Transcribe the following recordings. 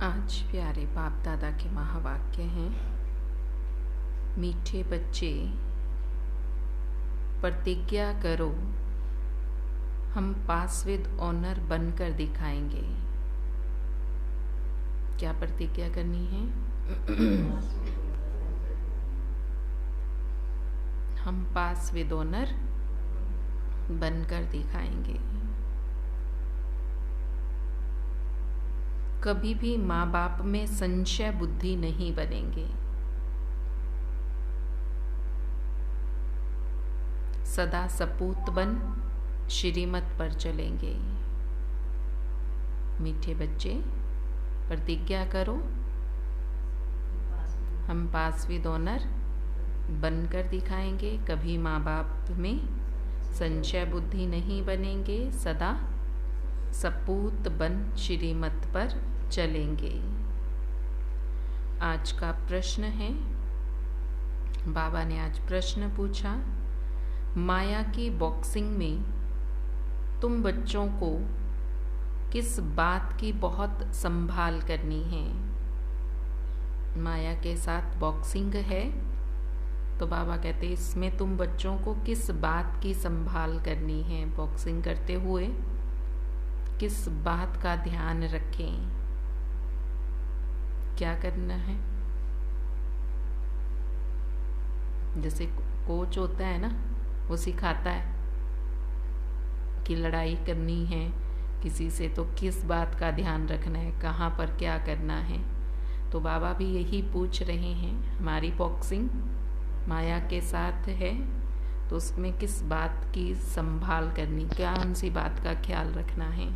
आज प्यारे बाप दादा के महावाक्य हैं। मीठे बच्चे, प्रतिज्ञा करो, हम पास विद ऑनर बनकर दिखाएंगे। क्या प्रतिज्ञा करनी है? हम पास विद ऑनर बनकर दिखाएंगे। कभी भी माँ बाप में संशय बुद्धि नहीं बनेंगे। सदा सपूत बन श्रीमत पर चलेंगे। मीठे बच्चे, प्रतिज्ञा करो, हम पास विद ऑनर बनकर दिखाएंगे। कभी माँ बाप में संशय बुद्धि नहीं बनेंगे। सदा सपूत बन श्रीमत पर चलेंगे। आज का प्रश्न है, बाबा ने आज प्रश्न पूछा, माया की बॉक्सिंग में तुम बच्चों को किस बात की बहुत संभाल करनी है? माया के साथ बॉक्सिंग है तो बाबा कहते इसमें तुम बच्चों को किस बात की संभाल करनी है? बॉक्सिंग करते हुए किस बात का ध्यान रखें? क्या करना है? जैसे कोच होता है ना, वो सिखाता है कि लड़ाई करनी है किसी से तो किस बात का ध्यान रखना है, कहाँ पर क्या करना है। तो बाबा भी यही पूछ रहे हैं, हमारी बॉक्सिंग माया के साथ है तो उसमें किस बात की संभाल करनी, कौन सी बात का ख्याल रखना है।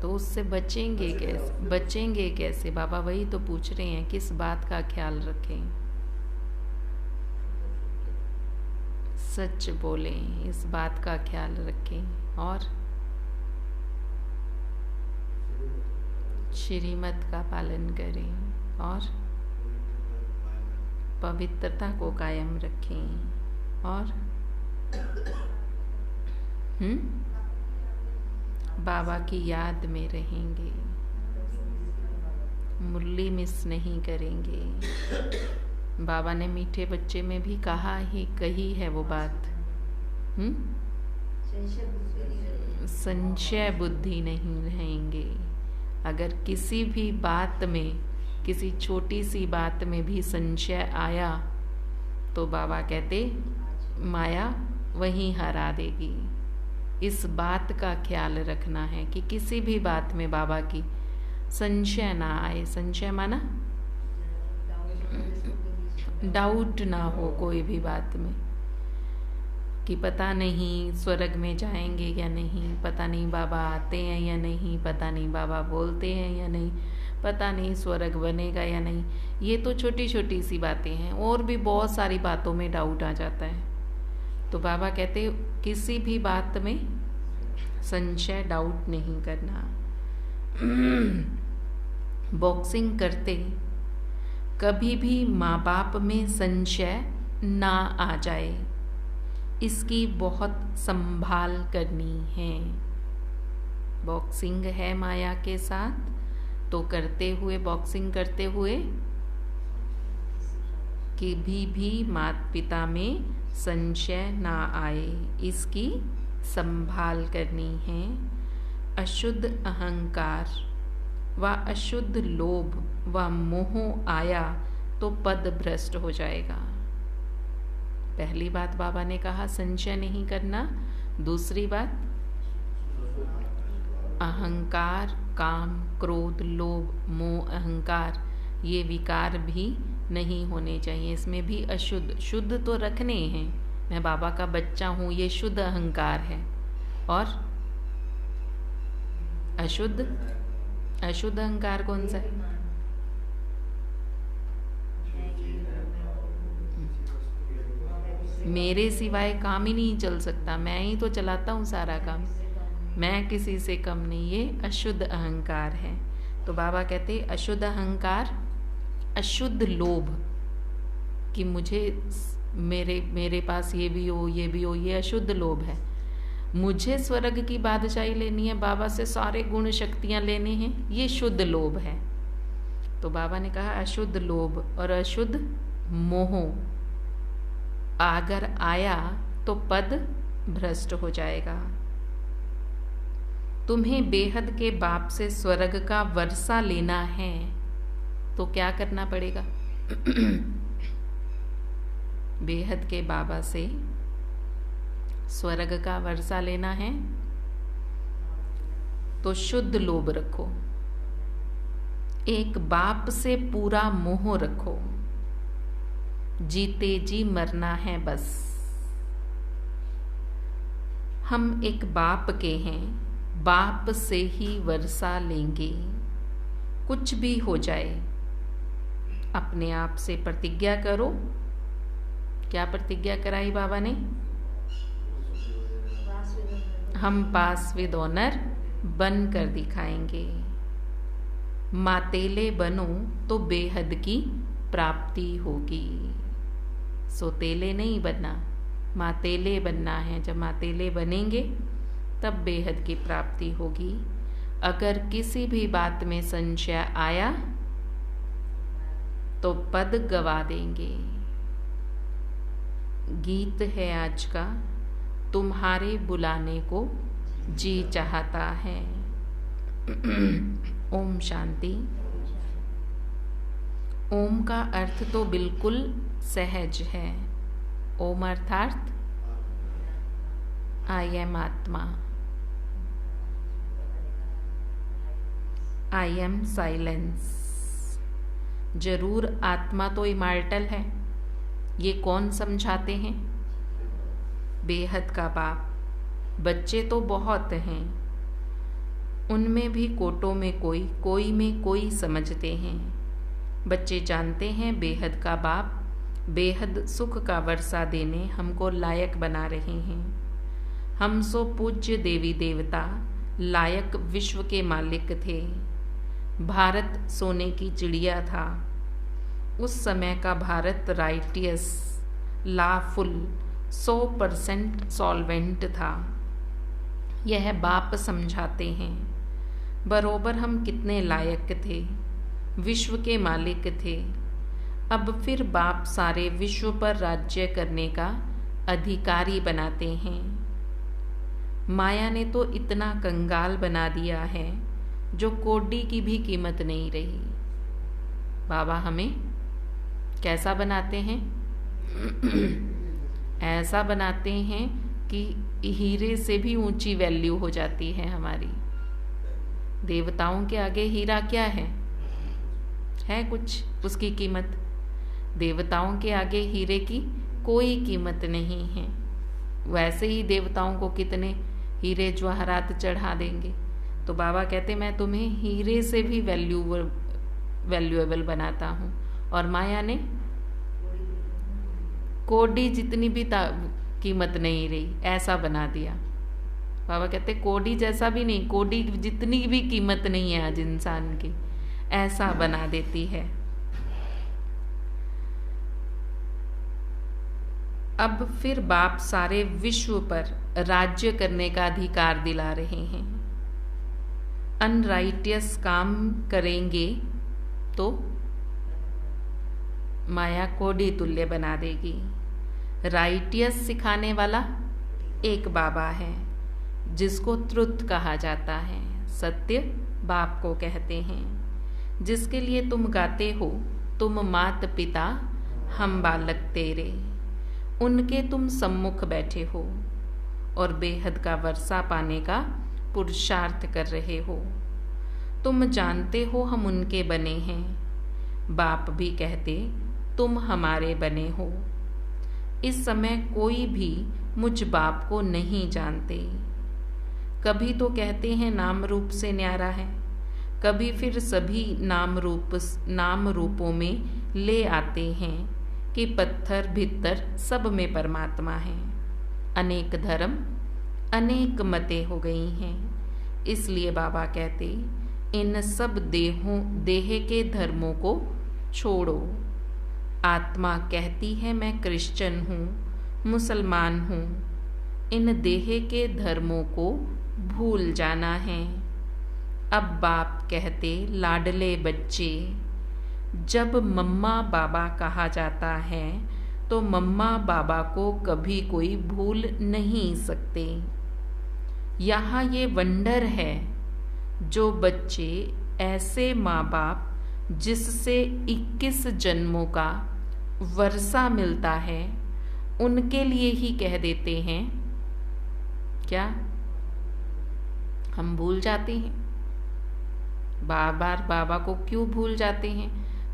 तो उससे बचेंगे कैसे? बाबा वही तो पूछ रहे हैं, किस बात का ख्याल रखें। सच बोलें, इस बात का ख्याल रखें और श्रीमत का पालन करें और पवित्रता को कायम रखें और बाबा की याद में रहेंगे, मुरली मिस नहीं करेंगे। बाबा ने मीठे बच्चे में भी कही है वो बात, संशय बुद्धि नहीं रहेंगे। अगर किसी भी बात में, किसी छोटी सी बात में भी संशय आया तो बाबा कहते माया वहीं हरा देगी। इस बात का ख्याल रखना है कि किसी भी बात में बाबा की संशय ना आए। संशय माना डाउट ना हो कोई भी बात में, कि पता नहीं स्वर्ग में जाएंगे या नहीं, पता नहीं बाबा आते हैं या नहीं, पता नहीं बाबा बोलते हैं या नहीं, पता नहीं स्वर्ग बनेगा या नहीं। ये तो छोटी छोटी सी बातें हैं, और भी बहुत सारी बातों में डाउट आ जाता है। तो बाबा कहते किसी भी बात में संशय, डाउट नहीं करना। बॉक्सिंग करते कभी भी माँ बाप में संशय ना आ जाए, इसकी बहुत संभाल करनी है। बॉक्सिंग है माया के साथ तो बॉक्सिंग करते हुए कभी भी माता पिता में संशय ना आए, इसकी संभाल करनी है। अशुद्ध अहंकार व अशुद्ध लोभ व मोह आया तो पद भ्रष्ट हो जाएगा। पहली बात बाबा ने कहा संशय नहीं करना। दूसरी बात, अहंकार, काम, क्रोध, लोभ, मोह, अहंकार, ये विकार भी नहीं होने चाहिए। इसमें भी अशुद्ध, शुद्ध तो रखने हैं, मैं बाबा का बच्चा हूँ, ये शुद्ध अहंकार है। और अशुद्ध अहंकार कौन सा है? मेरे सिवाय काम ही नहीं चल सकता, मैं ही तो चलाता हूँ सारा काम, मैं किसी से कम नहीं, ये अशुद्ध अहंकार है। तो बाबा कहते अशुद्ध अहंकार, अशुद्ध लोभ, कि मुझे मेरे पास ये भी हो, ये अशुद्ध लोभ है। मुझे स्वर्ग की बादशाही लेनी है, बाबा से सारे गुण शक्तियां लेने हैं, ये शुद्ध लोभ है। तो बाबा ने कहा अशुद्ध लोभ और अशुद्ध मोह अगर आया तो पद भ्रष्ट हो जाएगा। तुम्हें बेहद के बाप से स्वर्ग का वर्षा लेना है तो क्या करना पड़ेगा? बेहद के बाबा से स्वर्ग का वर्षा लेना है तो शुद्ध लोभ रखो, एक बाप से पूरा मोह रखो, जीते जी मरना है बस। हम एक बाप के हैं, बाप से ही वर्षा लेंगे, कुछ भी हो जाए। अपने आप से प्रतिज्ञा करो। क्या प्रतिज्ञा कराई बाबा ने? हम पास विद ऑनर बन कर दिखाएंगे। मातेले बनो तो बेहद की प्राप्ति होगी। सोतेले नहीं बनना, मातेले बनना है। जब मातेले बनेंगे तब बेहद की प्राप्ति होगी। अगर किसी भी बात में संशय आया तो पद गवा देंगे। गीत है आज का, तुम्हारे बुलाने को जी चाहता है। ओम शांति। ओम का अर्थ तो बिल्कुल सहज है। ओम अर्थात आई एम आत्मा, आई एम साइलेंस। जरूर आत्मा तो इमॉर्टल है, ये कौन समझाते हैं? बेहद का बाप। बच्चे तो बहुत हैं, उनमें भी कोटों में कोई, कोई में कोई समझते हैं। बच्चे जानते हैं बेहद का बाप बेहद सुख का वर्षा देने हमको लायक बना रहे हैं। हम सो पूज्य देवी देवता लायक विश्व के मालिक थे। भारत सोने की चिड़िया था। उस समय का भारत राइटियस, लाफुल, 100% सॉल्वेंट था। यह बाप समझाते हैं। बरोबर हम कितने लायक थे, विश्व के मालिक थे। अब फिर बाप सारे विश्व पर राज्य करने का अधिकारी बनाते हैं। माया ने तो इतना कंगाल बना दिया है जो कौड़ी की भी कीमत नहीं रही। बाबा हमें कैसा बनाते हैं? ऐसा बनाते हैं कि हीरे से भी ऊंची वैल्यू हो जाती है हमारी। देवताओं के आगे हीरा क्या है कुछ उसकी कीमत। देवताओं के आगे हीरे की कोई कीमत नहीं है। वैसे ही देवताओं को कितने हीरे जवाहरात चढ़ा देंगे। तो बाबा कहते मैं तुम्हें हीरे से भी वैल्यूएबल बनाता हूँ। और माया ने कौड़ी जितनी भी कीमत नहीं रही, ऐसा बना दिया। बाबा कहते कौड़ी जैसा भी नहीं, कौड़ी जितनी भी कीमत नहीं है आज इंसान की, ऐसा बना देती है। अब फिर बाप सारे विश्व पर राज्य करने का अधिकार दिला रहे हैं। अनराइटियस काम करेंगे तो माया कोडी तुल्य बना देगी। राइटियस सिखाने वाला एक बाबा है जिसको ट्रुथ कहा जाता है, सत्य बाप को कहते हैं। जिसके लिए तुम गाते हो, तुम मात पिता हम बालक तेरे, उनके तुम सम्मुख बैठे हो और बेहद का वर्षा पाने का पुरुषार्थ कर रहे हो। तुम जानते हो हम उनके बने हैं। बाप भी कहते तुम हमारे बने हो। इस समय कोई भी मुझ बाप को नहीं जानते। कभी तो कहते हैं नाम रूप से न्यारा है, कभी फिर सभी नाम रूपों में ले आते हैं कि पत्थर भीतर सब में परमात्मा है। अनेक धर्म अनेक मतें हो गई हैं। इसलिए बाबा कहते इन सब देह के धर्मों को छोड़ो। आत्मा कहती है मैं क्रिश्चियन हूँ, मुसलमान हूँ, इन देह के धर्मों को भूल जाना है। अब बाप कहते, लाडले बच्चे, जब मम्मा बाबा कहा जाता है तो मम्मा बाबा को कभी कोई भूल नहीं सकते। यहाँ ये वंडर है, जो बच्चे ऐसे माँ बाप जिससे 21 जन्मों का वर्षा मिलता है, उनके लिए ही कह देते हैं क्या हम भूल जाते हैं। बार बार बाबा को क्यों भूल जाते हैं?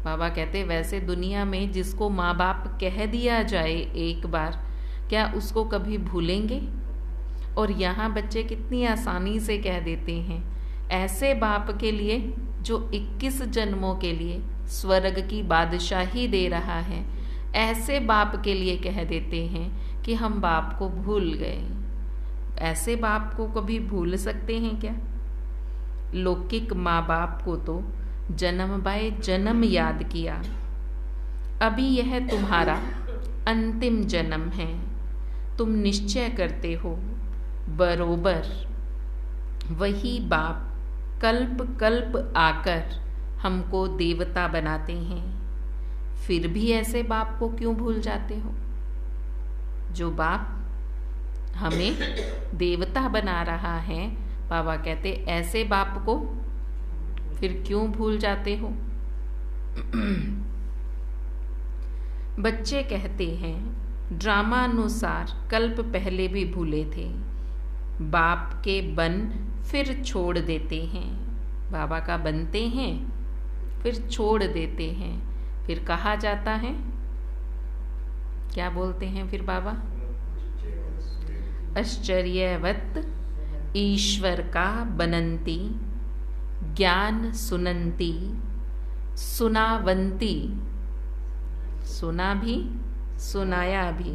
बाबा कहते वैसे दुनिया में जिसको माँ बाप कह दिया जाए एक बार, क्या उसको कभी भूलेंगे? और यहाँ बच्चे कितनी आसानी से कह देते हैं, ऐसे बाप के लिए जो 21 जन्मों के लिए स्वर्ग की बादशाही दे रहा है, ऐसे बाप के लिए कह देते हैं कि हम बाप को भूल गए। ऐसे बाप को कभी भूल सकते हैं क्या? लौकिक माँ बाप को तो जन्म बाय जन्म याद किया। अभी यह तुम्हारा अंतिम जन्म है। तुम निश्चय करते हो बरोबर वही बाप कल्प कल्प आकर हमको देवता बनाते हैं। फिर भी ऐसे बाप को क्यों भूल जाते हो? जो बाप हमें देवता बना रहा है, बाबा कहते ऐसे बाप को फिर क्यों भूल जाते हो? बच्चे कहते हैं ड्रामानुसार कल्प पहले भी भूले थे, बाप के बन फिर छोड़ देते हैं। बाबा का बनते हैं फिर छोड़ देते हैं। फिर कहा जाता है, क्या बोलते हैं फिर बाबा? आश्चर्यवत ईश्वर का बनंती, ज्ञान सुनंती, सुनावंती, सुना भी सुनाया भी,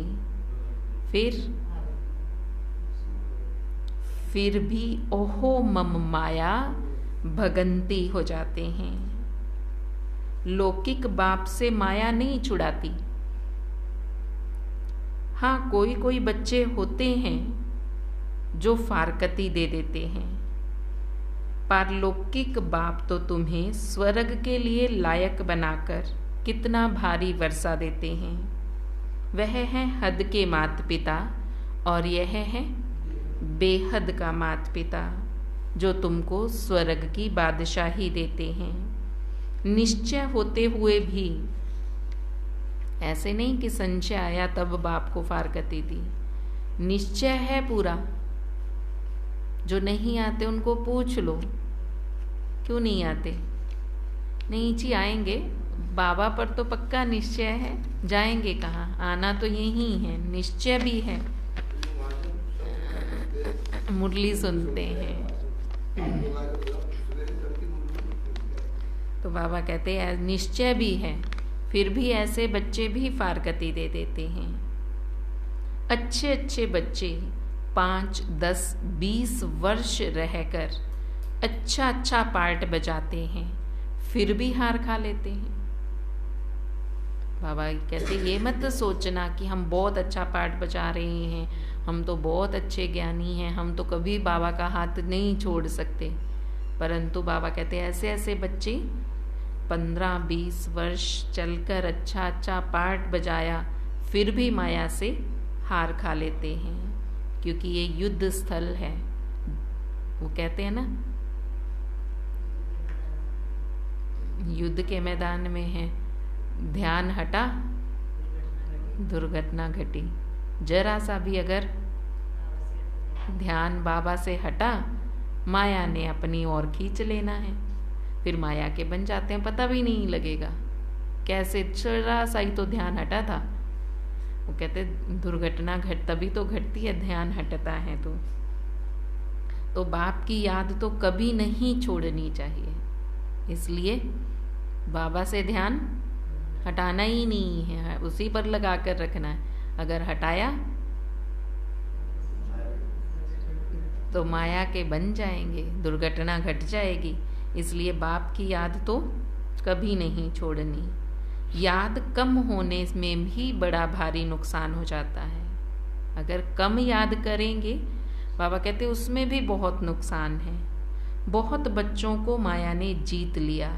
फिर भी ओहो मम माया भगंती हो जाते हैं। लौकिक बाप से माया नहीं छुड़ाती। हाँ, कोई कोई बच्चे होते हैं जो फारकती दे देते हैं, पारलौकिक बाप तो तुम्हें स्वर्ग के लिए लायक बनाकर कितना भारी वर्षा देते हैं। वह है हद के माता पिता और यह है बेहद का माता पिता, जो तुमको स्वर्ग की बादशाही देते हैं। निश्चय होते हुए भी ऐसे नहीं कि संशय आया तब बाप को फारकती दी। निश्चय है पूरा। जो नहीं आते उनको पूछ लो, क्यों नहीं आते? नहीं जी आएंगे, बाबा पर तो पक्का निश्चय है, जाएंगे कहाँ? आना तो यही है, निश्चय भी है। मुरली सुनते हैं तो बाबा कहते हैं निश्चय भी है, फिर भी ऐसे बच्चे भी फारकती दे देते हैं। अच्छे अच्छे बच्चे 5, 10, 20 वर्ष रहकर अच्छा अच्छा पार्ट बजाते हैं, फिर भी हार खा लेते हैं। बाबा कहते ये मत सोचना कि हम बहुत अच्छा पार्ट बजा रहे हैं, हम तो बहुत अच्छे ज्ञानी हैं, हम तो कभी बाबा का हाथ नहीं छोड़ सकते। परंतु बाबा कहते ऐसे ऐसे बच्चे 15-20 वर्ष चलकर अच्छा अच्छा पार्ट बजाया, फिर भी माया से हार खा लेते हैं, क्योंकि ये युद्ध स्थल है। वो कहते हैं ना, युद्ध के मैदान में है, ध्यान हटा दुर्घटना घटी। जरा सा भी अगर ध्यान बाबा से हटा, माया ने अपनी ओर खींच लेना है, फिर माया के बन जाते हैं, पता भी नहीं लगेगा कैसे जरा सा ही तो ध्यान हटा था। वो कहते दुर्घटना तभी तो घटती है, ध्यान हटता है तो बाप की याद तो कभी नहीं छोड़नी चाहिए। इसलिए बाबा से ध्यान हटाना ही नहीं है, उसी पर लगा कर रखना है। अगर हटाया तो माया के बन जाएंगे, दुर्घटना घट जाएगी। इसलिए बाप की याद तो कभी नहीं छोड़नी। याद कम होने में भी बड़ा भारी नुकसान हो जाता है। अगर कम याद करेंगे, बाबा कहते उसमें भी बहुत नुकसान है। बहुत बच्चों को माया ने जीत लिया,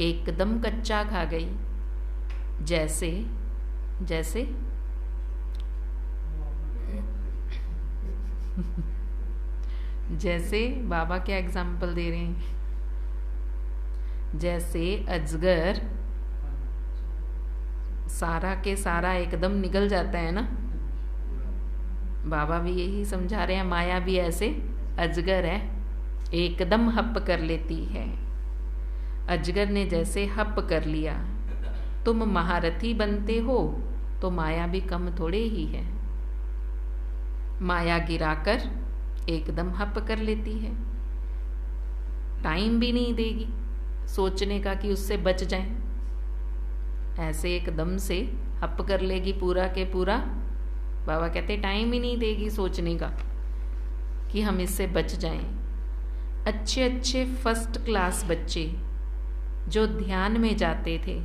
एकदम कच्चा खा गई। जैसे जैसे जैसे बाबा क्या एग्जाम्पल दे रहे हैं, जैसे अजगर सारा के सारा एकदम निकल जाता है ना। बाबा भी यही समझा रहे हैं, माया भी ऐसे अजगर है, एकदम हप कर लेती है। अजगर ने जैसे हप कर लिया, तुम महारथी बनते हो तो माया भी कम थोड़े ही है। माया गिराकर एकदम हप कर लेती है, टाइम भी नहीं देगी सोचने का कि उससे बच जाएं। ऐसे एकदम से हप कर लेगी पूरा के पूरा। बाबा कहते टाइम ही नहीं देगी सोचने का कि हम इससे बच जाएं। अच्छे अच्छे फर्स्ट क्लास बच्चे जो ध्यान में जाते थे,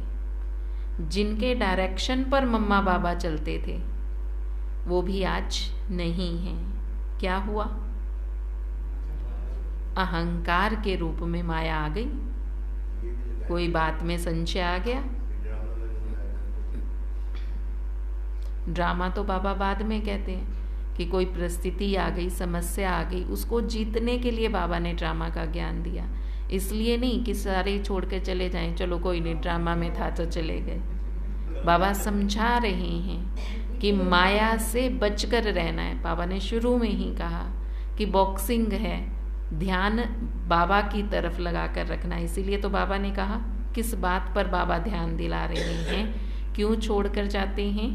जिनके डायरेक्शन पर मम्मा बाबा चलते थे, वो भी आज नहीं हैं। क्या हुआ? अहंकार के रूप में माया आ गई, कोई बात में संशय आ गया। ड्रामा तो बाबा बाद में कहते हैं कि कोई परिस्थिति आ गई, समस्या आ गई, उसको जीतने के लिए बाबा ने ड्रामा का ज्ञान दिया। इसलिए नहीं कि सारे छोड़ के चले जाएं, चलो कोई नहीं, ड्रामा में था तो चले गए। बाबा समझा रहे हैं कि माया से बचकर रहना है। बाबा ने शुरू में ही कहा कि बॉक्सिंग है, ध्यान बाबा की तरफ लगाकर रखना। इसीलिए तो बाबा ने कहा, किस बात पर बाबा ध्यान दिला रहे हैं, क्यों छोड़कर जाते हैं?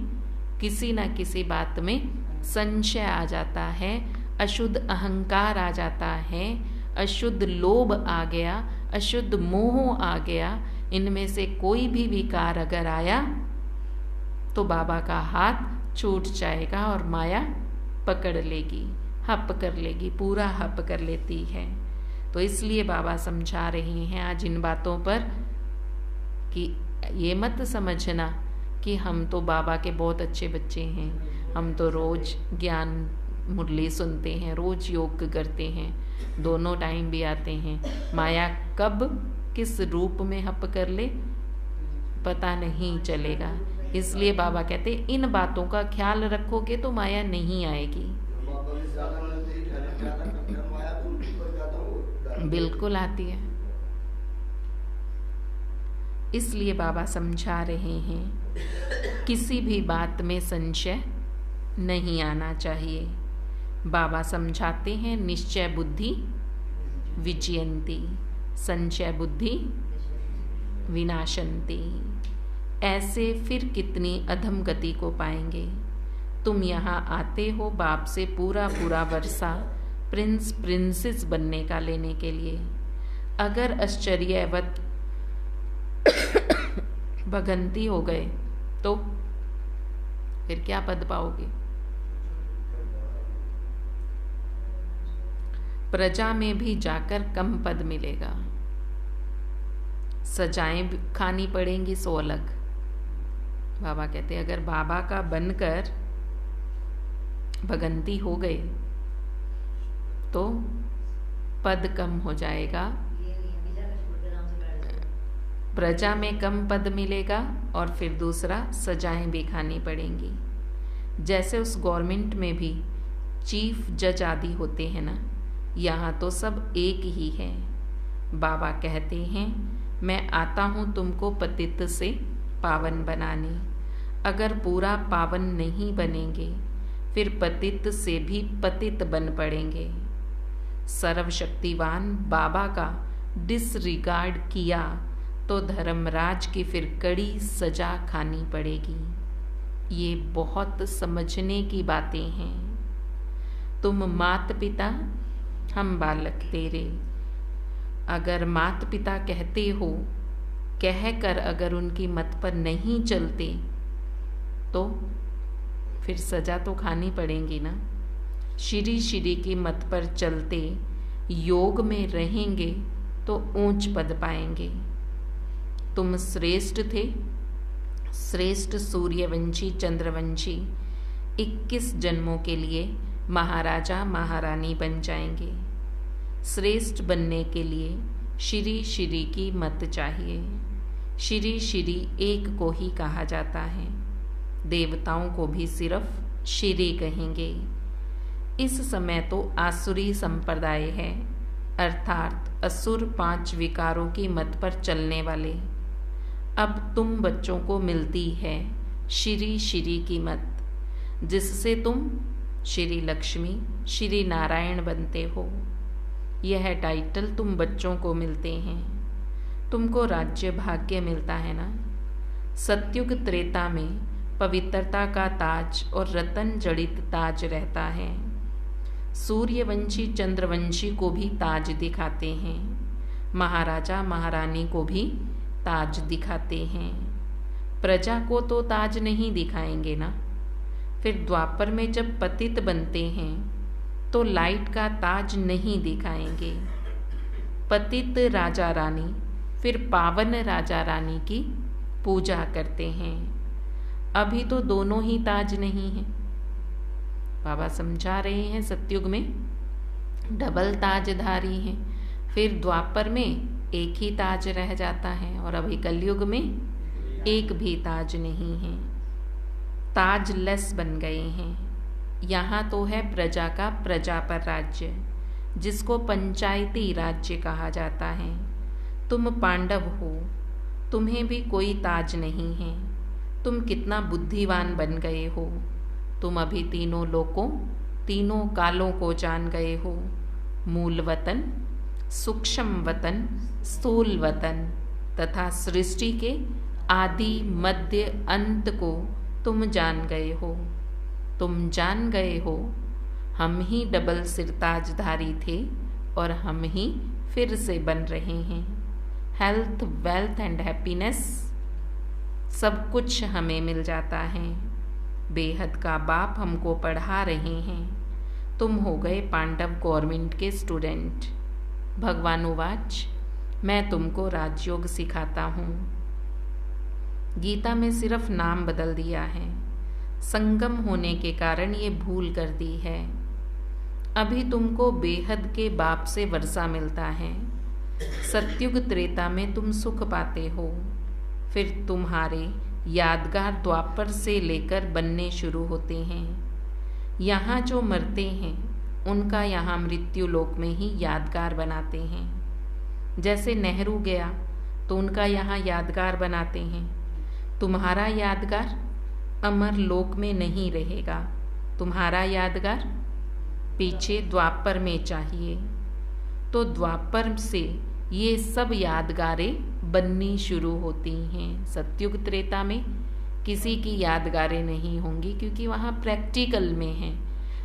किसी न किसी बात में संशय आ जाता है, अशुद्ध अहंकार आ जाता है, अशुद्ध लोभ आ गया, अशुद्ध मोह आ गया। इनमें से कोई भी विकार अगर आया तो बाबा का हाथ छूट जाएगा और माया पकड़ लेगी, हप कर लेगी, पूरा हप कर लेती है। तो इसलिए बाबा समझा रहे हैं आज इन बातों पर कि ये मत समझना कि हम तो बाबा के बहुत अच्छे बच्चे हैं, हम तो रोज ज्ञान मुरली सुनते हैं, रोज योग करते हैं, दोनों टाइम भी आते हैं। माया कब किस रूप में हप कर ले पता नहीं चलेगा। इसलिए बाबा कहते इन बातों का ख्याल रखोगे तो माया नहीं आएगी। बिल्कुल आती है। इसलिए बाबा समझा रहे हैं किसी भी बात में संशय नहीं आना चाहिए। बाबा समझाते हैं निश्चय बुद्धि विजयंती, संशय बुद्धि विनाशंती। ऐसे फिर कितनी अधम गति को पाएंगे। तुम यहाँ आते हो बाप से पूरा पूरा वर्षा प्रिंस प्रिंसेस बनने का लेने के लिए। अगर आश्चर्यवत भगंती हो गए तो फिर क्या पद पाओगे? प्रजा में भी जाकर कम पद मिलेगा, सजाएं खानी पड़ेंगी सो अलग। बाबा कहते अगर बाबा का बनकर भगंती हो गए तो पद कम हो जाएगा, प्रजा में कम पद मिलेगा और फिर दूसरा सजाएं भी खानी पड़ेंगी। जैसे उस गवर्नमेंट में भी चीफ जज आदि होते हैं ना, यहाँ तो सब एक ही है। बाबा कहते हैं मैं आता हूँ तुमको पतित से पावन बनाने। अगर पूरा पावन नहीं बनेंगे फिर पतित से भी पतित बन पड़ेंगे। सर्वशक्तिवान बाबा का डिसरिगार्ड किया तो धर्मराज की फिर कड़ी सजा खानी पड़ेगी। ये बहुत समझने की बातें हैं। तुम मात पिता हम बालक तेरे। अगर मात पिता कहते हो, कहकर अगर उनकी मत पर नहीं चलते तो फिर सजा तो खानी पड़ेगी ना। श्री श्री की मत पर चलते, योग में रहेंगे तो ऊंच पद पाएंगे। तुम श्रेष्ठ थे, श्रेष्ठ सूर्यवंशी चंद्रवंशी, 21 जन्मों के लिए महाराजा महारानी बन जाएंगे। श्रेष्ठ बनने के लिए श्री श्री की मत चाहिए। श्री श्री एक को ही कहा जाता है, देवताओं को भी सिर्फ श्री कहेंगे। इस समय तो आसुरी संप्रदाय है, अर्थात असुर 5 विकारों की मत पर चलने वाले। अब तुम बच्चों को मिलती है श्री श्री की मत, जिससे तुम श्री लक्ष्मी श्री नारायण बनते हो। यह टाइटल तुम बच्चों को मिलते हैं। तुमको राज्य भाग्य मिलता है ना। सत्युग त्रेता में पवित्रता का ताज और रतन जड़ित ताज रहता है। सूर्यवंशी चंद्रवंशी को भी ताज दिखाते हैं, महाराजा महारानी को भी ताज दिखाते हैं। प्रजा को तो ताज नहीं दिखाएंगे ना। फिर द्वापर में जब पतित बनते हैं तो लाइट का ताज नहीं दिखाएंगे। पतित राजा रानी फिर पावन राजा रानी की पूजा करते हैं। अभी तो दोनों ही ताज नहीं हैं। बाबा समझा रहे हैं, सतयुग में डबल ताजधारी हैं, फिर द्वापर में एक ही ताज रह जाता है, और अभी कलयुग में एक भी ताज नहीं है। ताजलेस बन गए हैं। यहाँ तो है प्रजा का प्रजा पर राज्य, जिसको पंचायती राज्य कहा जाता है। तुम पांडव हो, तुम्हें भी कोई ताज नहीं है। तुम कितना बुद्धिवान बन गए हो। तुम अभी तीनों लोकों तीनों कालों को जान गए हो। मूल वतन, सूक्ष्म वतन, स्थूल वतन तथा सृष्टि के आदि मध्य अंत को तुम जान गए हो। तुम जान गए हो हम ही डबल सिरताजधारी थे और हम ही फिर से बन रहे हैं। हेल्थ, वेल्थ एंड हैप्पीनेस सब कुछ हमें मिल जाता है। बेहद का बाप हमको पढ़ा रहे हैं। तुम हो गए पांडव गवर्नमेंट के स्टूडेंट। भगवान उवाच, मैं तुमको राजयोग सिखाता हूँ। गीता में सिर्फ नाम बदल दिया है, संगम होने के कारण ये भूल कर दी है। अभी तुमको बेहद के बाप से वर्षा मिलता है। सत्युग त्रेता में तुम सुख पाते हो, फिर तुम्हारे यादगार द्वापर से लेकर बनने शुरू होते हैं। यहाँ जो मरते हैं उनका यहाँ मृत्यु लोक में ही यादगार बनाते हैं। जैसे नेहरू गया तो उनका यहाँ यादगार बनाते हैं। तुम्हारा यादगार अमर लोक में नहीं रहेगा, तुम्हारा यादगार पीछे द्वापर में चाहिए। तो द्वापर से ये सब यादगारें बननी शुरू होती हैं। सत्युग त्रेता में किसी की यादगारें नहीं होंगी, क्योंकि वहाँ प्रैक्टिकल में है।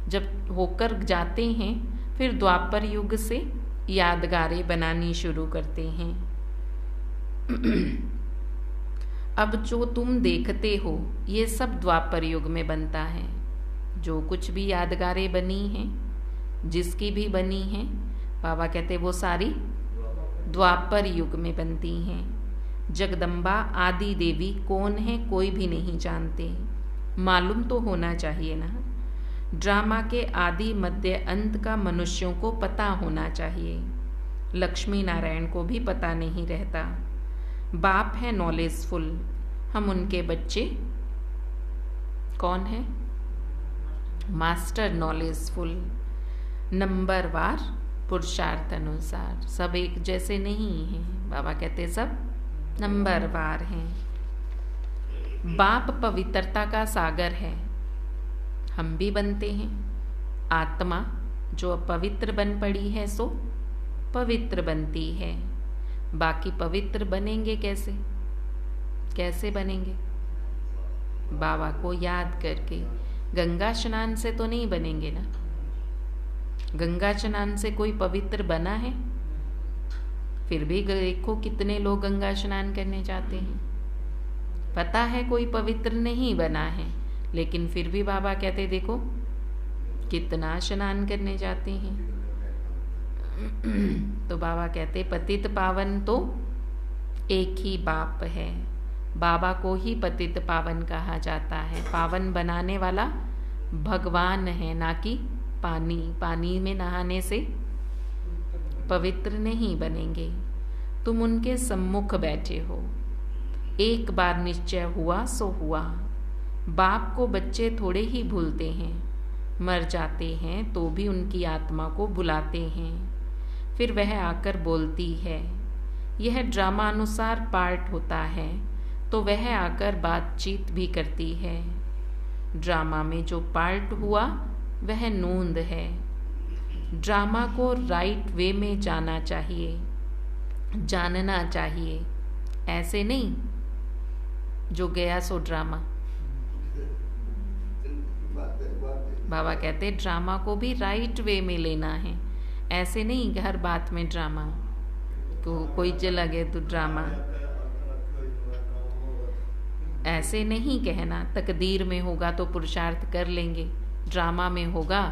जब होकर जाते हैं फिर द्वापर युग से यादगारें बनानी शुरू करते हैं। अब जो तुम देखते हो ये सब द्वापर युग में बनता है। जो कुछ भी यादगारें बनी हैं, जिसकी भी बनी हैं, बाबा कहते वो सारी द्वापर युग में बनती हैं। जगदम्बा आदि देवी कौन है कोई भी नहीं जानते, मालूम तो होना चाहिए ना। ड्रामा के आदि मध्य अंत का मनुष्यों को पता होना चाहिए। लक्ष्मी नारायण को भी पता नहीं रहता। बाप है नॉलेजफुल, हम उनके बच्चे कौन है? Master knowledgeful. नंबरवार पुरुषार्थ अनुसार, सब एक जैसे नहीं हैं। बाबा कहते सब नंबरवार हैं। बाप पवित्रता का सागर है, हम भी बनते हैं। आत्मा जो पवित्र बन पड़ी है सो पवित्र बनती है। बाकी पवित्र बनेंगे कैसे? कैसे बनेंगे? बाबा को याद करके। गंगा स्नान से तो नहीं बनेंगे ना। गंगा स्नान से कोई पवित्र बना है? फिर भी देखो कितने लोग गंगा स्नान करने जाते हैं। पता है कोई पवित्र नहीं बना है, लेकिन फिर भी बाबा कहते देखो कितना स्नान करने जाते हैं। तो बाबा कहते पतित पावन तो एक ही बाप है। बाबा को ही पतित पावन कहा जाता है। पावन बनाने वाला भगवान है, ना कि पानी। पानी में नहाने से पवित्र नहीं बनेंगे। तुम उनके सम्मुख बैठे हो। एक बार निश्चय हुआ सो हुआ। बाप को बच्चे थोड़े ही भूलते हैं, मर जाते हैं तो भी उनकी आत्मा को बुलाते हैं। फिर वह आकर बोलती है। यह ड्रामा अनुसार पार्ट होता है तो वह आकर बातचीत भी करती है। ड्रामा में जो पार्ट हुआ वह नोंद है। ड्रामा को राइट वे में जाना चाहिए, जानना चाहिए, ऐसे नहीं जो गया सो ड्रामा। बाबा कहते ड्रामा को भी राइट वे में लेना है, ऐसे नहीं हर बात में ड्रामा। तो कोई चला गया तो ड्रामा, ऐसे नहीं कहना। तकदीर में होगा तो पुरुषार्थ कर लेंगे, ड्रामा में होगा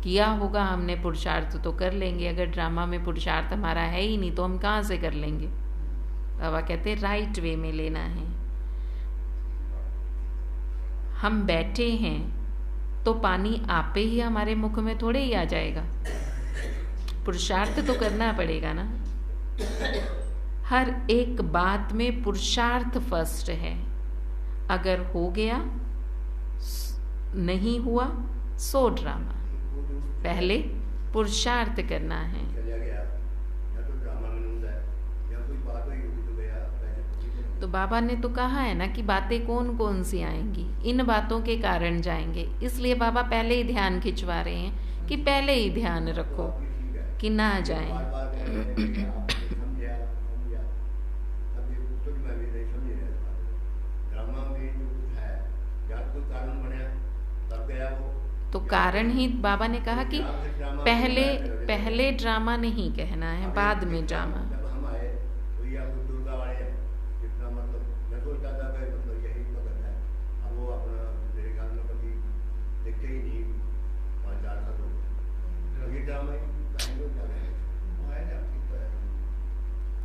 किया होगा हमने पुरुषार्थ तो कर लेंगे। अगर ड्रामा में पुरुषार्थ हमारा है ही नहीं तो हम कहाँ से कर लेंगे। बाबा कहते राइट वे में लेना है। हम बैठे हैं तो पानी आपे ही हमारे मुख में थोड़े ही आ जाएगा, पुरुषार्थ तो करना पड़ेगा ना। हर एक बात में पुरुषार्थ फर्स्ट है। अगर हो गया, नहीं हुआ सो ड्रामा। पहले पुरुषार्थ करना है। तो बाबा ने तो कहा है ना कि बातें कौन कौन सी आएंगी, इन बातों के कारण जाएंगे। इसलिए बाबा पहले ही ध्यान खिंचवा रहे हैं कि पहले ही ध्यान रखो कि ना जाएं। तो कारण ही बाबा ने कहा कि पहले ड्रामा नहीं कहना है, बाद में ड्रामा।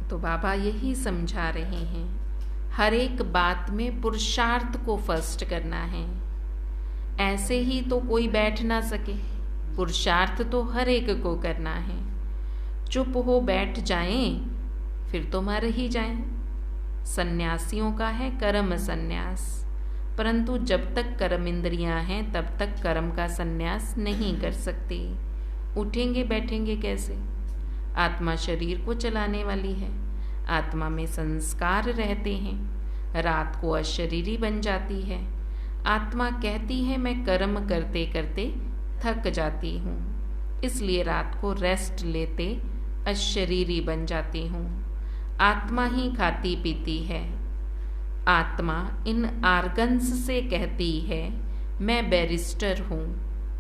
तो बाबा यही समझा रहे हैं, हर एक बात में पुरुषार्थ को फर्स्ट करना है। ऐसे ही तो कोई बैठ ना सके, पुरुषार्थ तो हर एक को करना है। चुप हो बैठ जाएं फिर तो मर ही जाएं। सन्यासियों का है कर्म सन्यास, परंतु जब तक कर्म इंद्रियां हैं तब तक कर्म का सन्यास नहीं कर सकते। उठेंगे बैठेंगे कैसे? आत्मा शरीर को चलाने वाली है, आत्मा में संस्कार रहते हैं, रात को अशरीरी बन जाती है। आत्मा कहती है मैं कर्म करते करते थक जाती हूँ, इसलिए रात को रेस्ट लेते अशरीरी बन जाती हूँ। आत्मा ही खाती पीती है। आत्मा इन आर्गन्स से कहती है मैं बैरिस्टर हूँ,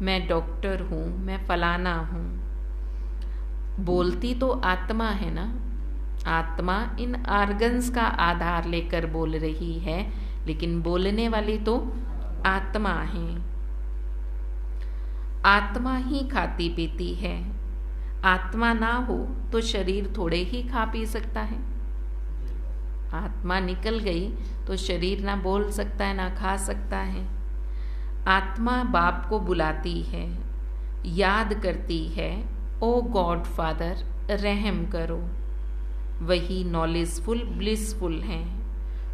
मैं डॉक्टर हूँ, मैं फलाना हूँ। बोलती तो आत्मा है ना। आत्मा इन आर्गन्स का आधार लेकर बोल रही है, लेकिन बोलने वाली तो आत्मा है। आत्मा ही खाती पीती है। आत्मा ना हो तो शरीर थोड़े ही खा पी सकता है। आत्मा निकल गई तो शरीर ना बोल सकता है ना खा सकता है। आत्मा बाप को बुलाती है, याद करती है, ओ गॉड फादर रहम करो। वही नॉलेजफुल ब्लिसफुल हैं,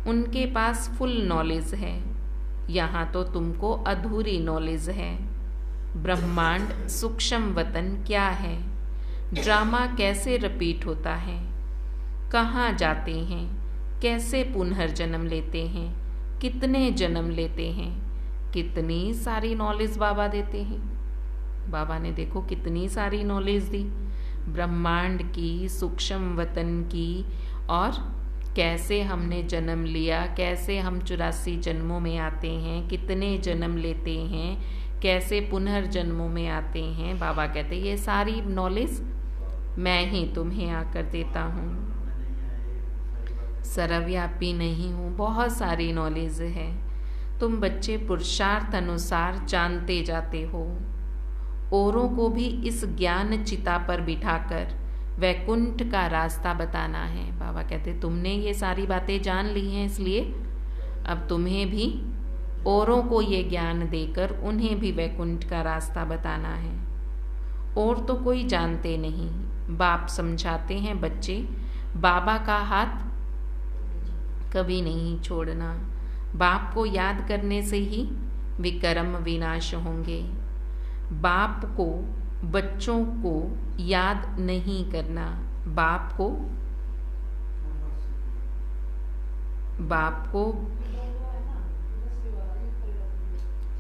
उनके पास फुल नॉलेज है। यहाँ तो तुमको अधूरी नॉलेज है। ब्रह्मांड सूक्ष्म वतन क्या है? ड्रामा कैसे रिपीट होता है? कहाँ जाते हैं? कैसे पुनर्जन्म लेते हैं? कितने जन्म लेते हैं? कितनी सारी नॉलेज बाबा देते हैं। बाबा ने देखो कितनी सारी नॉलेज दी, ब्रह्मांड की, सूक्ष्म वतन की, और कैसे हमने जन्म लिया, कैसे हम 84 जन्मों में आते हैं, कितने जन्म लेते हैं, कैसे पुनर्जन्मों में आते हैं। बाबा कहते ये सारी नॉलेज मैं ही तुम्हें आकर देता हूँ। सर्वव्यापी नहीं हूँ, बहुत सारी नॉलेज है। तुम बच्चे पुरुषार्थ अनुसार जानते जाते हो। औरों को भी इस ज्ञान चिता पर बिठाकर वैकुंठ का रास्ता बताना है। बाबा कहते तुमने ये सारी बातें जान ली हैं, इसलिए अब तुम्हें भी औरों को ये ज्ञान देकर उन्हें भी वैकुंठ का रास्ता बताना है। और तो कोई जानते नहीं। बाप समझाते हैं बच्चे, बाबा का हाथ कभी नहीं छोड़ना। बाप को याद करने से ही विकर्म विनाश होंगे। बाप को बच्चों को याद नहीं करना। बाप को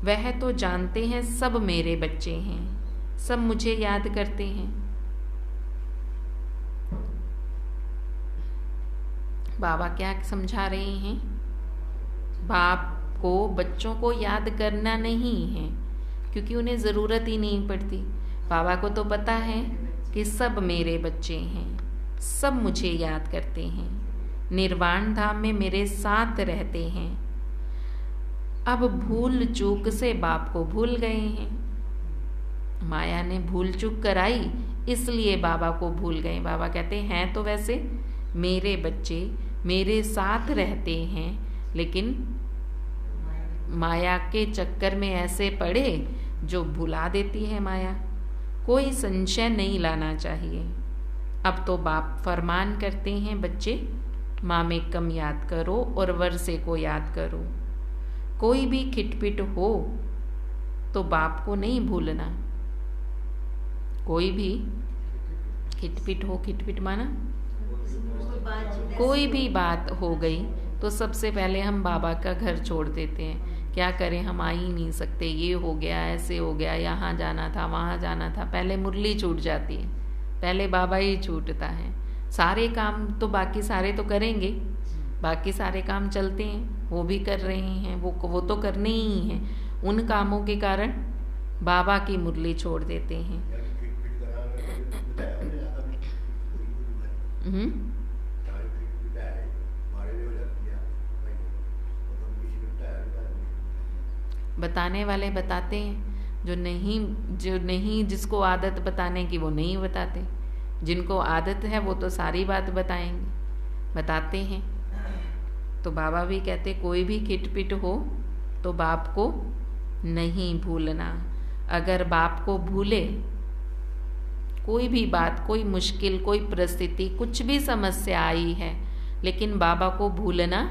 वह तो जानते हैं सब मेरे बच्चे हैं, सब मुझे याद करते हैं। बाबा क्या समझा रहे हैं? बाप को बच्चों को याद करना नहीं है, क्योंकि उन्हें ज़रूरत ही नहीं पड़ती। बाबा को तो पता है कि सब मेरे बच्चे हैं, सब मुझे याद करते हैं, निर्वाण धाम में मेरे साथ रहते हैं। अब भूल चूक से बाप को भूल गए हैं। माया ने भूल चूक कराई, इसलिए बाबा को भूल गए। बाबा कहते हैं तो वैसे मेरे बच्चे मेरे साथ रहते हैं, लेकिन माया के चक्कर में ऐसे पड़े जो भुला देती है माया। कोई संशय नहीं लाना चाहिए। अब तो बाप फरमान करते हैं, बच्चे माँ में कम याद करो और वर्षे को याद करो। कोई भी खिटपिट हो तो बाप को नहीं भूलना। कोई भी खिटपिट हो, खिटपिट माना कोई भी बात हो गई तो सबसे पहले हम बाबा का घर छोड़ देते हैं। क्या करें, हम आ ही नहीं सकते, ये हो गया, ऐसे हो गया, यहाँ जाना था, वहाँ जाना था। पहले मुरली छूट जाती है, पहले बाबा ही छूटता है। सारे काम तो बाकी सारे तो करेंगे, बाकी सारे काम चलते हैं, वो भी कर रहे हैं, वो तो करने ही हैं। उन कामों के कारण बाबा की मुरली छोड़ देते हैं। बताने वाले बताते हैं, जो नहीं जिसको आदत बताने की वो नहीं बताते। जिनको आदत है वो तो सारी बात बताते हैं। तो बाबा भी कहते कोई भी खिटपिट हो तो बाप को नहीं भूलना। अगर बाप को भूले, कोई भी बात, कोई मुश्किल, कोई परिस्थिति, कुछ भी समस्या आई है, लेकिन बाबा को भूलना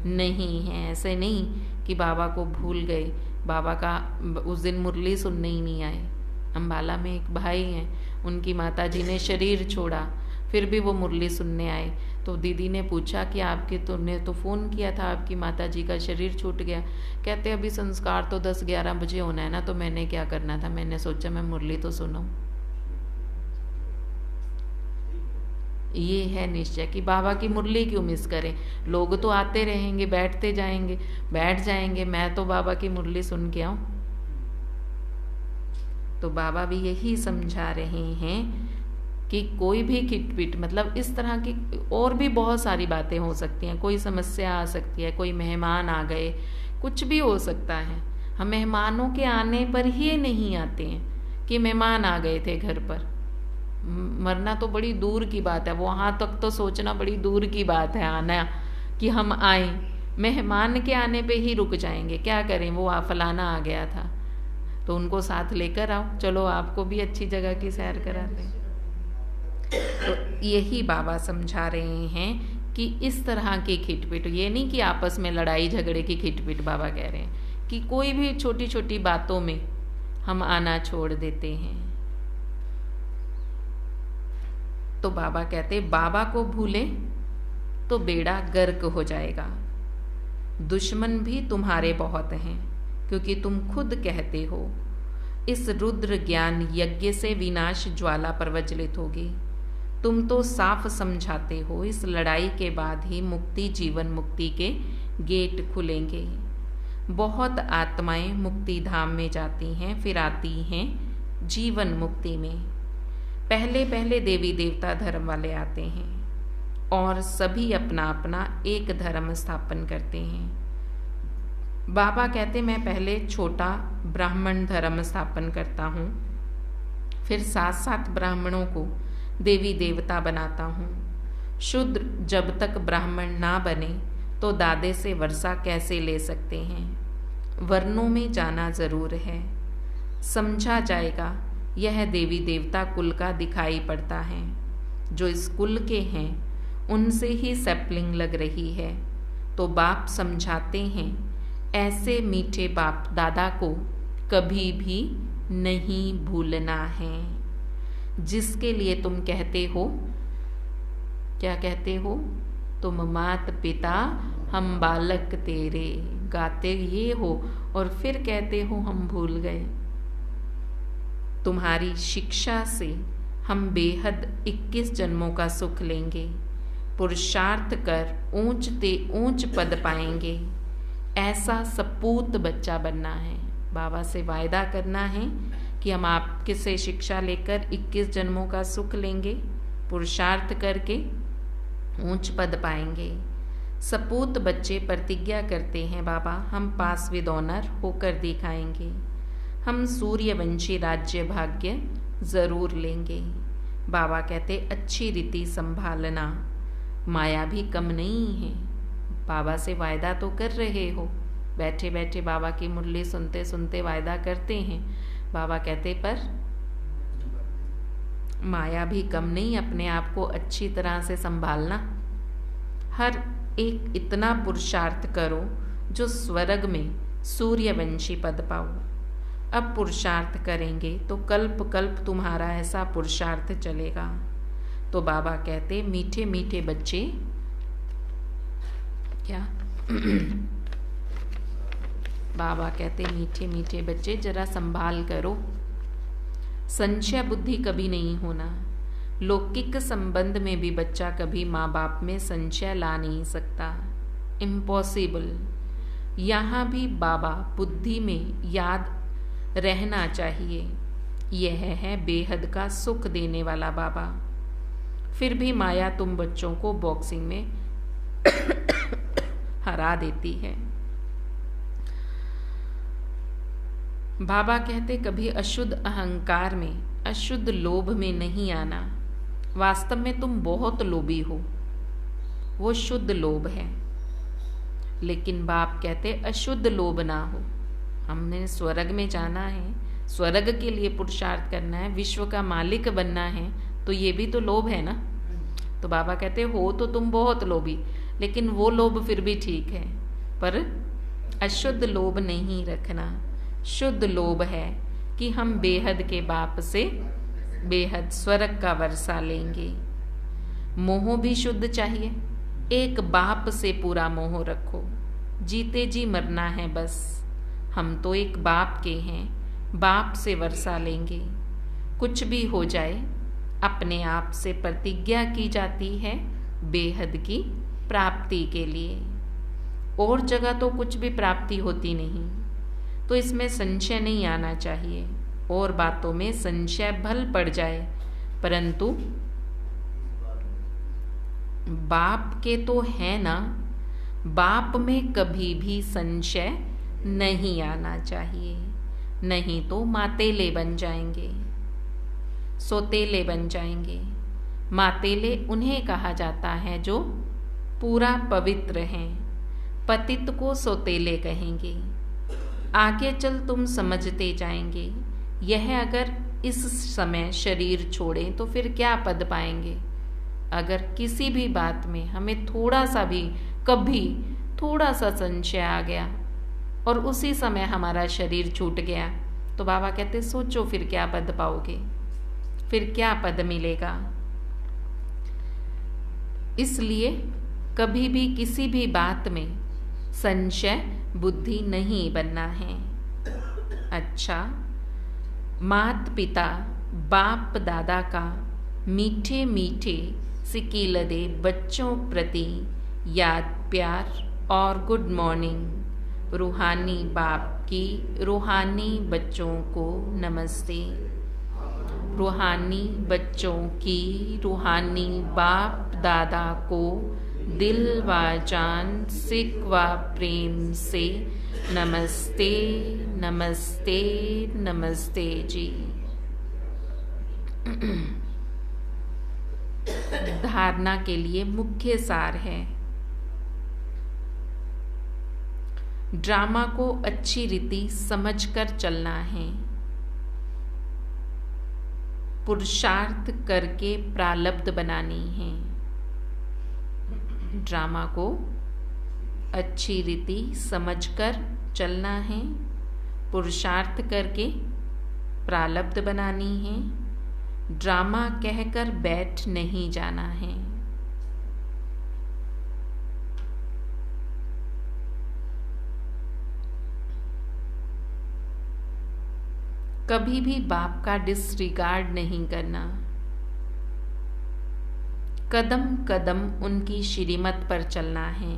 नहीं है। ऐसे नहीं कि बाबा को भूल गए, बाबा का उस दिन मुरली सुनने ही नहीं आए। अम्बाला में एक भाई हैं, उनकी माताजी ने शरीर छोड़ा, फिर भी वो मुरली सुनने आए। तो दीदी ने पूछा कि आपके तुमने तो फ़ोन किया था, आपकी माताजी का शरीर छूट गया। कहते अभी संस्कार तो 10-11 बजे होना है ना, तो मैंने क्या करना था, मैंने सोचा मैं मुरली तो सुनूं। ये है निश्चय कि बाबा की मुरली क्यों मिस करें। लोग तो आते रहेंगे, बैठते जाएंगे, बैठ जाएंगे, मैं तो बाबा की मुरली सुन के आऊं। तो बाबा भी यही समझा रहे हैं कि कोई भी खिटपिट, मतलब इस तरह की और भी बहुत सारी बातें हो सकती हैं। कोई समस्या आ सकती है, कोई मेहमान आ गए, कुछ भी हो सकता है। हम मेहमानों के आने पर ही नहीं आते हैं कि मेहमान आ गए थे घर पर। मरना तो बड़ी दूर की बात है, वहाँ तक तो सोचना बड़ी दूर की बात है आना, कि हम आए। मेहमान के आने पे ही रुक जाएंगे, क्या करें, वो फलाना आ गया था तो उनको साथ लेकर आओ, चलो आपको भी अच्छी जगह की सैर कराते हैं। तो यही बाबा समझा रहे हैं कि इस तरह की खिटपिट, ये नहीं कि आपस में लड़ाई झगड़े की खिटपिट, बाबा कह रहे हैं कि कोई भी छोटी छोटी बातों में हम आना छोड़ देते हैं। तो बाबा कहते बाबा को भूले तो बेड़ा गर्क हो जाएगा। दुश्मन भी तुम्हारे बहुत हैं, क्योंकि तुम खुद कहते हो इस रुद्र ज्ञान यज्ञ से विनाश ज्वाला प्रज्वलित होगी। तुम तो साफ समझाते हो इस लड़ाई के बाद ही मुक्ति, जीवन मुक्ति के गेट खुलेंगे। बहुत आत्माएं मुक्ति धाम में जाती हैं, फिर आती हैं जीवन मुक्ति में। पहले पहले देवी देवता धर्म वाले आते हैं और सभी अपना अपना एक धर्म स्थापन करते हैं। बाबा कहते मैं पहले छोटा ब्राह्मण धर्म स्थापन करता हूँ, फिर साथ साथ ब्राह्मणों को देवी देवता बनाता हूँ। शूद्र जब तक ब्राह्मण ना बने तो दादे से वर्षा कैसे ले सकते हैं। वर्णों में जाना जरूर है। समझा जाएगा यह देवी देवता कुल का दिखाई पड़ता है। जो इस कुल के हैं उनसे ही सैपलिंग लग रही है। तो बाप समझाते हैं ऐसे मीठे बाप दादा को कभी भी नहीं भूलना है। जिसके लिए तुम कहते हो, क्या कहते हो? तुम मात पिता हम बालक तेरे, गाते ये हो और फिर कहते हो हम भूल गए। तुम्हारी शिक्षा से हम बेहद 21 जन्मों का सुख लेंगे। पुरुषार्थ कर ऊंच पद पाएंगे। ऐसा सपूत बच्चा बनना है। बाबा से वायदा करना है कि हम आपके से शिक्षा लेकर 21 जन्मों का सुख लेंगे, पुरुषार्थ करके ऊंच पद पाएंगे। सपूत बच्चे प्रतिज्ञा करते हैं, बाबा हम पास विद ऑनर होकर दिखाएंगे। हम सूर्यवंशी राज्य भाग्य जरूर लेंगे। बाबा कहते अच्छी रीति संभालना, माया भी कम नहीं है। बाबा से वायदा तो कर रहे हो, बैठे बैठे बाबा की मुरली सुनते सुनते वायदा करते हैं। बाबा कहते पर माया भी कम नहीं, अपने आप को अच्छी तरह से संभालना। हर एक इतना पुरुषार्थ करो जो स्वर्ग में सूर्यवंशी पद पाओ। अब पुरुषार्थ करेंगे तो कल्प कल्प तुम्हारा ऐसा पुरुषार्थ चलेगा। तो बाबा कहते मीठे मीठे बच्चे, क्या बाबा कहते मीठे मीठे बच्चे जरा संभाल करो। संशय बुद्धि कभी नहीं होना। लौकिक संबंध में भी बच्चा कभी माँ बाप में संशय ला नहीं सकता, इम्पॉसिबल। यहाँ भी बाबा बुद्धि में याद रहना चाहिए, यह है बेहद का सुख देने वाला बाबा। फिर भी माया तुम बच्चों को बॉक्सिंग में हरा देती है। बाबा कहते कभी अशुद्ध अहंकार में, अशुद्ध लोभ में नहीं आना। वास्तव में तुम बहुत लोभी हो, वो शुद्ध लोभ है। लेकिन बाप कहते अशुद्ध लोभ ना हो। हमने स्वर्ग में जाना है, स्वर्ग के लिए पुरुषार्थ करना है, विश्व का मालिक बनना है, तो ये भी तो लोभ है ना। तो बाबा कहते हो तो तुम बहुत लोभी, लेकिन वो लोभ फिर भी ठीक है, पर अशुद्ध लोभ नहीं रखना। शुद्ध लोभ है कि हम बेहद के बाप से बेहद स्वर्ग का वर्षा लेंगे। मोह भी शुद्ध चाहिए। एक बाप से पूरा मोह रखो, जीते जी मरना है बस। हम तो एक बाप के हैं, बाप से वर्षा लेंगे। कुछ भी हो जाए अपने आप से प्रतिज्ञा की जाती है बेहद की प्राप्ति के लिए। और जगह तो कुछ भी प्राप्ति होती नहीं, तो इसमें संशय नहीं आना चाहिए। और बातों में संशय भल पड़ जाए, परंतु बाप के तो है ना, बाप में कभी भी संशय नहीं आना चाहिए। नहीं तो मातेले बन जाएंगे, सोतेले बन जाएंगे। मातेले उन्हें कहा जाता है जो पूरा पवित्र हैं, पतित को सोतेले कहेंगे। आगे चल तुम समझते जाएंगे। यह अगर इस समय शरीर छोड़ें तो फिर क्या पद पाएंगे। अगर किसी भी बात में हमें थोड़ा सा भी कभी थोड़ा सा संशय आ गया और उसी समय हमारा शरीर छूट गया, तो बाबा कहते सोचो फिर क्या पद पाओगे, फिर क्या पद मिलेगा। इसलिए कभी भी किसी भी बात में संशय बुद्धि नहीं बनना है। अच्छा, मात पिता बाप दादा का मीठे मीठे सिकीलदे बच्चों प्रति याद प्यार और गुड मॉर्निंग। रूहानी बाप की रूहानी बच्चों को नमस्ते। रूहानी बच्चों की रूहानी बाप दादा को दिल व जान सिक व प्रेम से नमस्ते नमस्ते नमस्ते जी। धारणा के लिए मुख्य सार है, ड्रामा को अच्छी रीति समझकर चलना है। पुरुषार्थ करके प्रारब्ध बनानी है। ड्रामा को अच्छी रीति समझकर चलना है, पुरुषार्थ करके प्रारब्ध बनानी है। ड्रामा कहकर बैठ नहीं जाना है। कभी भी बाप का डिसरिगार्ड नहीं करना। कदम कदम उनकी श्रीमत पर चलना है।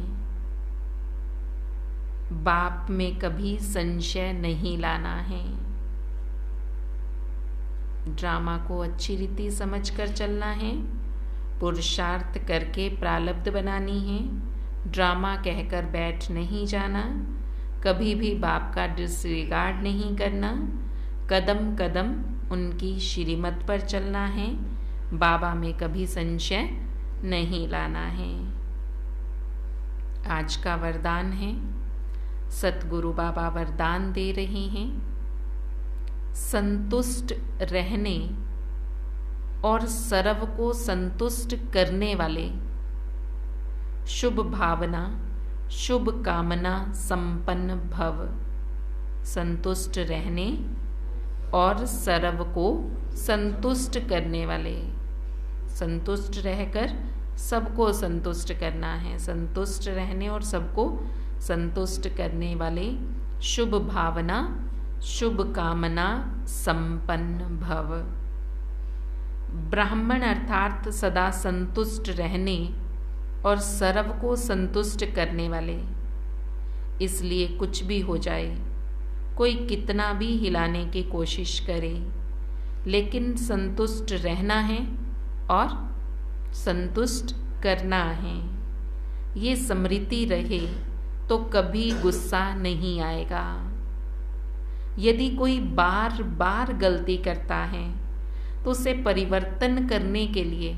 बाप में कभी संशय नहीं लाना है। ड्रामा को अच्छी रीति समझकर चलना है, पुरुषार्थ करके प्रारब्ध बनानी है। ड्रामा कहकर बैठ नहीं जाना। कभी भी बाप का डिसरिगार्ड नहीं करना। कदम कदम उनकी श्रीमत पर चलना है। बाबा में कभी संशय नहीं लाना है। आज का वरदान है, सतगुरु बाबा वरदान दे रहे हैं, संतुष्ट रहने और सर्व को संतुष्ट करने वाले, शुभ भावना शुभ कामना संपन्न भव। संतुष्ट रहने और सर्व को संतुष्ट करने वाले, संतुष्ट रहकर सबको संतुष्ट करना है। संतुष्ट रहने और सबको संतुष्ट करने वाले, शुभ भावना शुभ कामना संपन्न भव। ब्राह्मण अर्थात सदा संतुष्ट रहने और सर्व को संतुष्ट करने वाले। इसलिए कुछ भी हो जाए, कोई कितना भी हिलाने की कोशिश करे, लेकिन संतुष्ट रहना है और संतुष्ट करना है। ये स्मृति रहे तो कभी गुस्सा नहीं आएगा। यदि कोई बार बार गलती करता है तो उसे परिवर्तन करने के लिए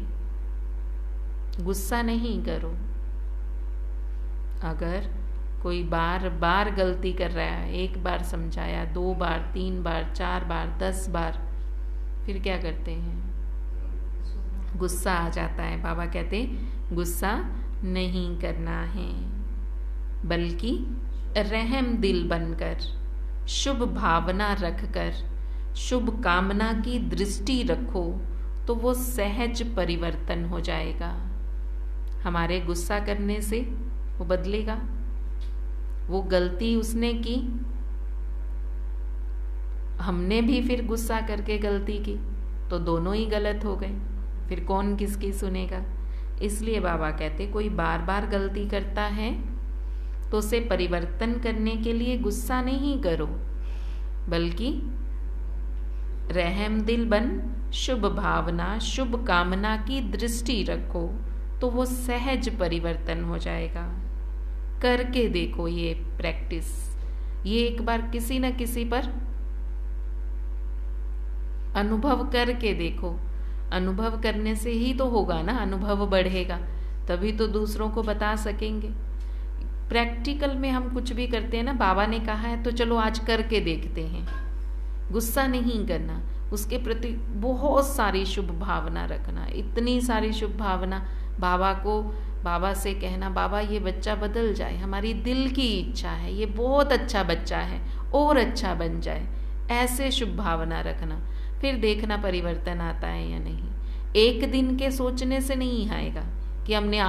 गुस्सा नहीं करो। अगर कोई बार बार गलती कर रहा है, एक बार समझाया, 2 बार 3 बार 4 बार 10 बार, फिर क्या करते हैं? गुस्सा आ जाता है। बाबा कहते गुस्सा नहीं करना है, बल्कि रहम दिल बनकर, शुभ भावना रखकर, शुभ कामना की दृष्टि रखो तो वो सहज परिवर्तन हो जाएगा। हमारे गुस्सा करने से वो बदलेगा। वो गलती उसने की, हमने भी फिर गुस्सा करके गलती की, तो दोनों ही गलत हो गए। फिर कौन किसकी सुनेगा? इसलिए बाबा कहते कोई बार बार गलती करता है तो उसे परिवर्तन करने के लिए गुस्सा नहीं करो, बल्कि रहम दिल बन, शुभ भावना शुभ कामना की दृष्टि रखो तो वो सहज परिवर्तन हो जाएगा। करके देखो ये प्रैक्टिस, ये एक बार किसी न किसी पर अनुभव करके देखो। अनुभव करने से ही तो होगा ना, अनुभव बढ़ेगा, तभी तो दूसरों को बता सकेंगे। प्रैक्टिकल में हम कुछ भी करते हैं ना, बाबा ने कहा है तो चलो आज करके देखते हैं। गुस्सा नहीं करना, उसके प्रति बहुत सारी शुभ भावना रखना, इतनी सारी शुभ भावना। बाबा से कहना, बाबा ये बच्चा बदल जाए, हमारी दिल की इच्छा है, ये बहुत अच्छा बच्चा है और अच्छा बन जाए, ऐसे शुभ भावना रखना। फिर देखना परिवर्तन आता है या नहीं। एक दिन के सोचने से नहीं आएगा कि हमने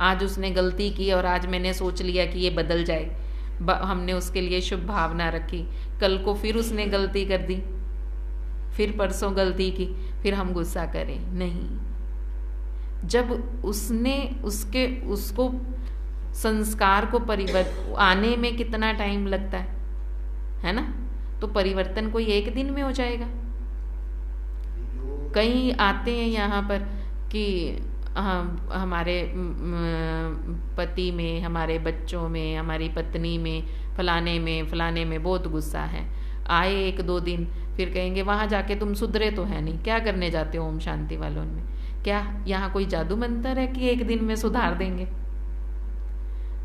आज उसने गलती की और आज मैंने सोच लिया कि ये बदल जाए, हमने उसके लिए शुभ भावना रखी, कल को फिर उसने गलती कर दी, फिर परसों गलती की, फिर हम गुस्सा करें। नहीं, जब उसको संस्कार को परिवर्तन आने में कितना टाइम लगता है ना? तो परिवर्तन कोई एक दिन में हो जाएगा। कई आते हैं यहाँ पर कि हमारे पति में, हमारे बच्चों में, हमारी पत्नी में, फलाने में बहुत गुस्सा है। आए 1-2 दिन, फिर कहेंगे वहाँ जाके तुम सुधरे तो है नहीं, क्या करने जाते हो ओम शांति वालों में? क्या यहाँ कोई जादू मंतर है कि एक दिन में सुधार देंगे?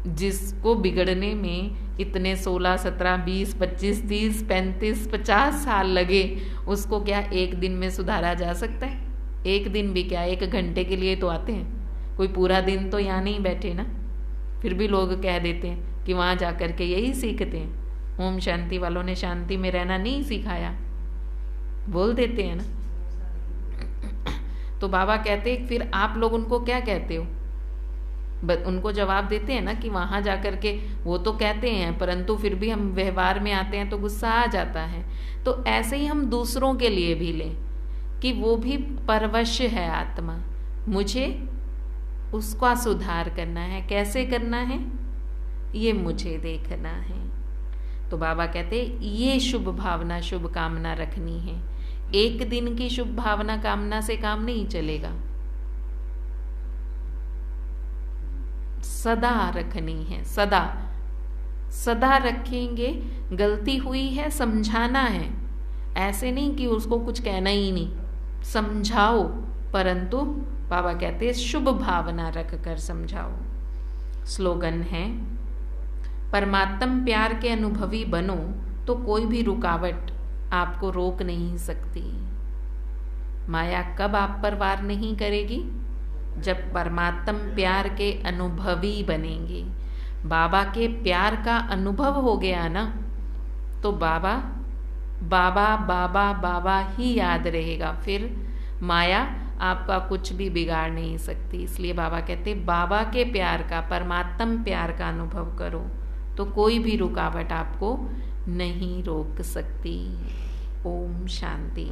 जिसको बिगड़ने में इतने 16, 17, 20, 25, 30, 35, 50 साल लगे, उसको क्या एक दिन में सुधारा जा सकता है? एक दिन भी क्या, 1 घंटे के लिए तो आते हैं, कोई पूरा दिन तो यहाँ नहीं बैठे ना। फिर भी लोग कह देते हैं कि वहाँ जा कर के यही सीखते हैं। ओम शांति वालों ने शांति में रहना नहीं सिखाया, बोल देते हैं ना। तो बाबा कहते हैं फिर आप लोग उनको क्या कहते हो? उनको जवाब देते हैं ना कि वहाँ जा कर के वो तो कहते हैं, परंतु फिर भी हम व्यवहार में आते हैं तो गुस्सा आ जाता है। तो ऐसे ही हम दूसरों के लिए भी लें कि वो भी परवश है आत्मा, मुझे उसका सुधार करना है। कैसे करना है ये मुझे देखना है। तो बाबा कहते ये शुभ भावना, शुभ कामना रखनी है। एक दिन की शुभ भावना कामना से काम नहीं चलेगा, सदा रखनी है। सदा सदा रखेंगे। गलती हुई है समझाना है, ऐसे नहीं कि उसको कुछ कहना ही नहीं, समझाओ, परंतु बाबा कहते हैं शुभ भावना रख कर समझाओ। स्लोगन है, परमात्म प्यार के अनुभवी बनो तो कोई भी रुकावट आपको रोक नहीं सकती। माया कब आप पर वार नहीं करेगी? जब परमात्म प्यार के अनुभवी बनेंगे। बाबा के प्यार का अनुभव हो गया ना, तो बाबा बाबा बाबा बाबा ही याद रहेगा। फिर माया आपका कुछ भी बिगाड़ नहीं सकती। इसलिए बाबा कहते बाबा के प्यार का, परमात्म प्यार का अनुभव करो तो कोई भी रुकावट आपको नहीं रोक सकती। ओम शांति।